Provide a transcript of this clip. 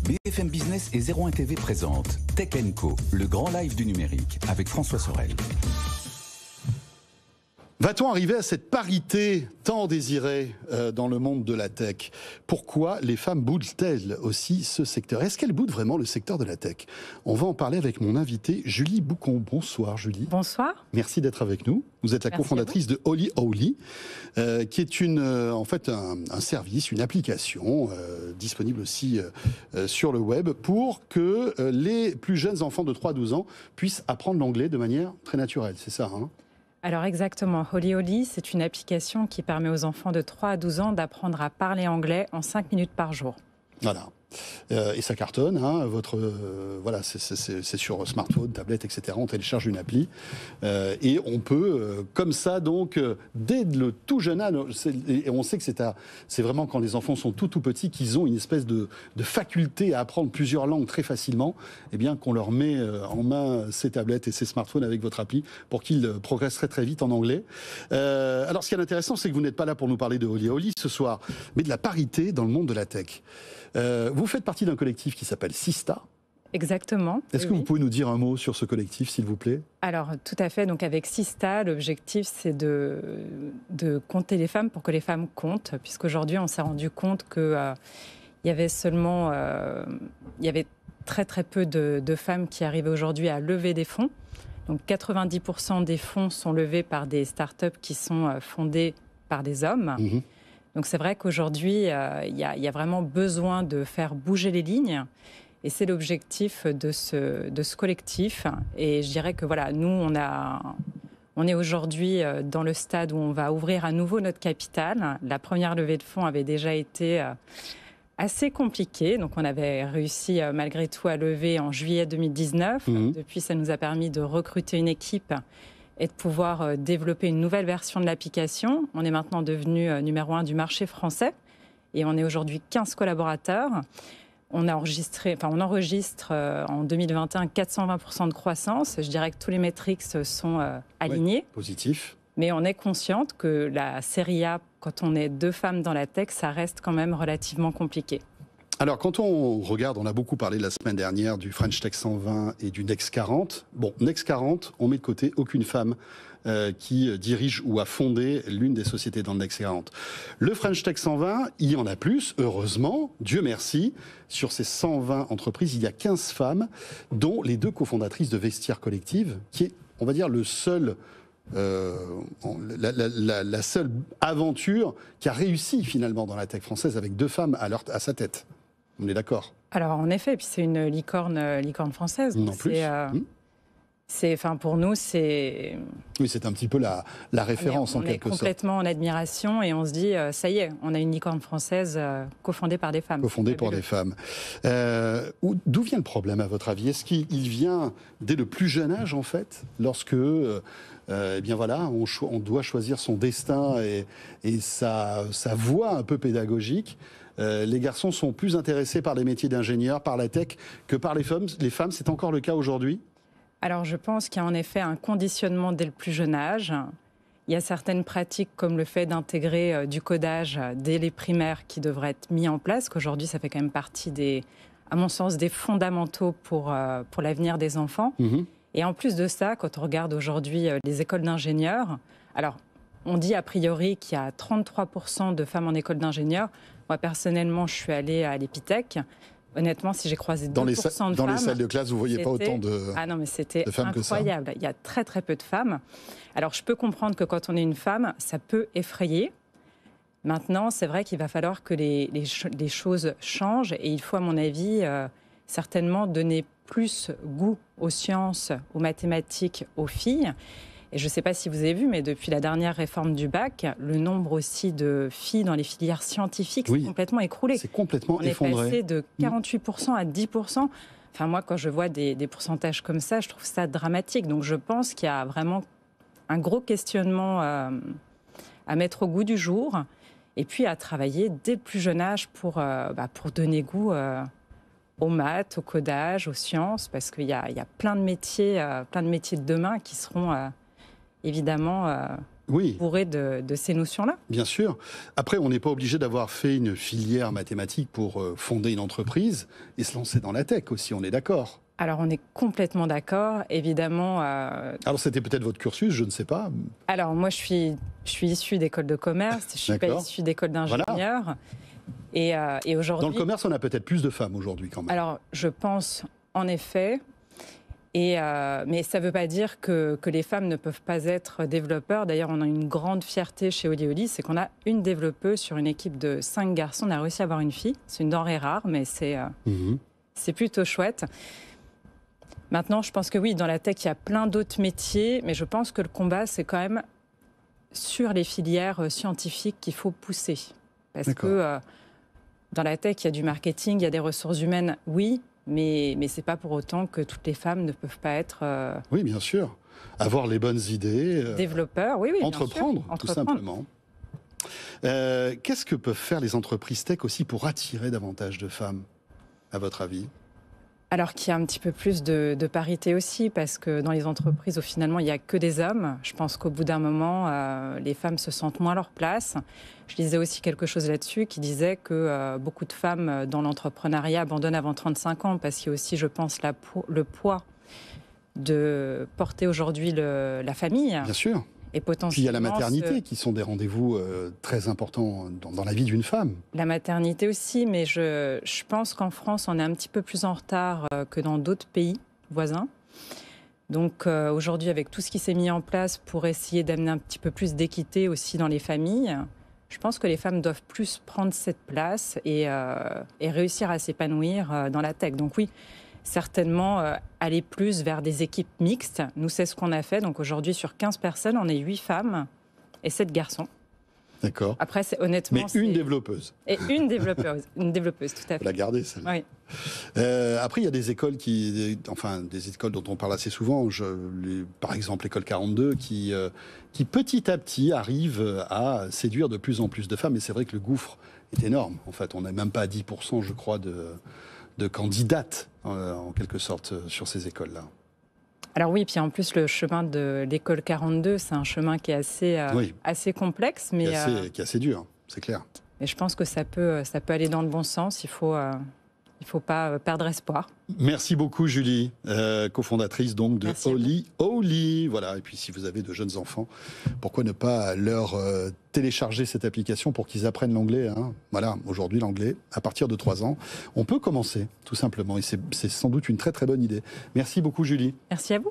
BFM Business et 01 TV présente Tech & Co, le grand live du numérique avec François Sorel. Va-t-on arriver à cette parité tant désirée dans le monde de la tech? Pourquoi les femmes boudent-elles aussi ce secteur? Est-ce qu'elles boudent vraiment le secteur de la tech? On va en parler avec mon invitée Julie Boucon. Bonsoir Julie. Bonsoir. Merci d'être avec nous. Vous êtes la cofondatrice de Holy Owly, qui est en fait un service, une application disponible aussi sur le web pour que les plus jeunes enfants de 3 à 12 ans puissent apprendre l'anglais de manière très naturelle. C'est ça, hein? Alors exactement, Holy Owly, c'est une application qui permet aux enfants de 3 à 12 ans d'apprendre à parler anglais en 5 minutes par jour. Voilà. Et ça cartonne, hein, voilà, c'est sur smartphone, tablette, etc. On télécharge une appli et on peut, comme ça, donc, dès le tout jeune âge, et on sait que c'est vraiment quand les enfants sont tout petits qu'ils ont une espèce de faculté à apprendre plusieurs langues très facilement, et bien qu'on leur met en main ces tablettes et ces smartphones avec votre appli pour qu'ils progressent très vite en anglais. Alors, ce qui est intéressant, c'est que vous n'êtes pas là pour nous parler de Holy Owly ce soir, mais de la parité dans le monde de la tech. Vous faites partie d'un collectif qui s'appelle Sista. Exactement. Est-ce que vous pouvez nous dire un mot sur ce collectif, s'il vous plaît? Alors, tout à fait. Donc, avec Sista, l'objectif, c'est de compter les femmes pour que les femmes comptent, puisqu'aujourd'hui, on s'est rendu compte qu'il y avait très peu de femmes qui arrivaient aujourd'hui à lever des fonds. Donc, 90% des fonds sont levés par des startups qui sont fondées par des hommes. Mmh. Donc c'est vrai qu'aujourd'hui, il y a vraiment besoin de faire bouger les lignes. Et c'est l'objectif de ce collectif. Et je dirais que voilà, nous, on est aujourd'hui dans le stade où on va ouvrir à nouveau notre capital. La première levée de fonds avait déjà été assez compliquée. Donc on avait réussi malgré tout à lever en juillet 2019. Mmh. Depuis, ça nous a permis de recruter une équipe et de pouvoir développer une nouvelle version de l'application. On est maintenant devenu numéro 1 du marché français et on est aujourd'hui 15 collaborateurs. On enregistre en 2021 420% de croissance. Je dirais que tous les métriques sont alignés. Ouais, positif. Mais on est consciente que la série A, quand on est 2 femmes dans la tech, ça reste quand même relativement compliqué. Alors, quand on regarde, on a beaucoup parlé la semaine dernière du French Tech 120 et du Next 40. Bon, Next 40, on met de côté aucune femme qui dirige ou a fondé l'une des sociétés dans le Next 40. Le French Tech 120, il y en a plus, heureusement, Dieu merci. Sur ces 120 entreprises, il y a 15 femmes, dont les 2 cofondatrices de Vestiaire Collective, qui est, on va dire, la seule aventure qui a réussi finalement dans la tech française avec 2 femmes à sa tête. On est d'accord? Alors en effet, puis c'est une licorne française. En plus. Pour nous, c'est... Oui, c'est un petit peu la référence en quelque sorte. On est complètement en admiration et on se dit, ça y est, on a une licorne française cofondée par des femmes. Cofondée par des femmes. D'où vient le problème à votre avis? Est-ce qu'il vient dès le plus jeune âge en fait, lorsque... eh bien voilà, on doit choisir son destin et sa voie un peu pédagogique. Les garçons sont plus intéressés par les métiers d'ingénieur, par la tech, que par les femmes. Les femmes, c'est encore le cas aujourd'hui? Alors je pense qu'il y a en effet un conditionnement dès le plus jeune âge. Il y a certaines pratiques comme le fait d'intégrer du codage dès les primaires qui devraient être mis en place, qu'aujourd'hui ça fait quand même partie à mon sens, des fondamentaux pour l'avenir des enfants. Mmh. Et en plus de ça, quand on regarde aujourd'hui les écoles d'ingénieurs, alors on dit a priori qu'il y a 33% de femmes en école d'ingénieurs. Moi personnellement, je suis allée à l'Epitech. Honnêtement, si j'ai croisé 2% de femmes... Dans les salles de classe, vous ne voyez pas autant de femmes que ça. Ah non, mais c'était incroyable. Il y a très peu de femmes. Alors je peux comprendre que quand on est une femme, ça peut effrayer. Maintenant, c'est vrai qu'il va falloir que les choses changent et il faut, à mon avis, certainement donner plus goût aux sciences, aux mathématiques, aux filles. Et je ne sais pas si vous avez vu, mais depuis la dernière réforme du bac, le nombre aussi de filles dans les filières scientifiques s'est complètement écroulé. C'est complètement effondré. On est passé de 48% à 10%. Enfin, moi, quand je vois des pourcentages comme ça, je trouve ça dramatique. Donc, je pense qu'il y a vraiment un gros questionnement à mettre au goût du jour. Et puis, à travailler dès le plus jeune âge pour donner goût aux maths, au codage, aux sciences, parce qu'il y a plein de métiers de demain qui seront évidemment Oui. bourré de ces notions-là. Bien sûr. Après, on n'est pas obligé d'avoir fait une filière mathématique pour fonder une entreprise et se lancer dans la tech aussi, on est d'accord? Alors, on est complètement d'accord, évidemment. Alors, c'était peut-être votre cursus, je ne sais pas. Alors, moi, je suis issue d'école de commerce, je ne suis pas issue d'école d'ingénieur. Voilà. Et aujourd'hui... Dans le commerce, on a peut-être plus de femmes aujourd'hui quand même. Alors, je pense, en effet... mais ça ne veut pas dire que les femmes ne peuvent pas être développeurs. D'ailleurs, on a une grande fierté chez Oli Oli, c'est qu'on a une développeuse sur une équipe de 5 garçons. On a réussi à avoir une fille. C'est une denrée rare, mais c'est plutôt chouette. Maintenant, je pense que oui, dans la tech, il y a plein d'autres métiers, mais je pense que le combat, c'est quand même sur les filières scientifiques qu'il faut pousser. Parce que dans la tech, il y a du marketing, il y a des ressources humaines, oui, mais ce n'est pas pour autant que toutes les femmes ne peuvent pas être... Oui, bien sûr. Avoir les bonnes idées. Développeurs, oui, entreprendre, bien sûr. Tout simplement. Qu'est-ce que peuvent faire les entreprises tech aussi pour attirer davantage de femmes, à votre avis? Alors qu'il y a un petit peu plus de parité aussi, parce que dans les entreprises, finalement, il n'y a que des hommes. Je pense qu'au bout d'un moment, les femmes se sentent moins à leur place. Je lisais aussi quelque chose là-dessus qui disait que beaucoup de femmes dans l'entrepreneuriat abandonnent avant 35 ans, parce qu'il y a aussi, je pense, le poids de porter aujourd'hui la famille. Bien sûr. Et potentiellement, puis il y a la maternité qui sont des rendez-vous très importants dans la vie d'une femme. La maternité aussi, mais je pense qu'en France, on est un petit peu plus en retard que dans d'autres pays voisins. Donc aujourd'hui, avec tout ce qui s'est mis en place pour essayer d'amener un petit peu plus d'équité aussi dans les familles, je pense que les femmes doivent plus prendre cette place et réussir à s'épanouir dans la tech. Donc oui, certainement aller plus vers des équipes mixtes. Nous, c'est ce qu'on a fait. Donc aujourd'hui, sur 15 personnes, on est 8 femmes et 7 garçons. D'accord. Après, honnêtement... Mais une développeuse. Et une développeuse, tout à fait. Faut la garder, celle-là. Oui. Après, il y a des écoles des écoles dont on parle assez souvent. Par exemple, l'école 42, qui petit à petit arrive à séduire de plus en plus de femmes. Et c'est vrai que le gouffre est énorme. En fait, on n'est même pas à 10%, je crois, de candidates, en quelque sorte, sur ces écoles-là. Alors oui, puis en plus, le chemin de l'école 42, c'est un chemin qui est assez complexe. Mais, qui est assez dur, c'est clair. Mais je pense que ça peut aller dans le bon sens. Il faut pas perdre espoir. Merci beaucoup, Julie, cofondatrice donc de Oli Oli. Voilà. Et puis, si vous avez de jeunes enfants, pourquoi ne pas leur télécharger cette application pour qu'ils apprennent l'anglais, hein. Voilà, aujourd'hui, l'anglais, à partir de 3 ans, on peut commencer, tout simplement. Et c'est sans doute une très, très bonne idée. Merci beaucoup, Julie. Merci à vous.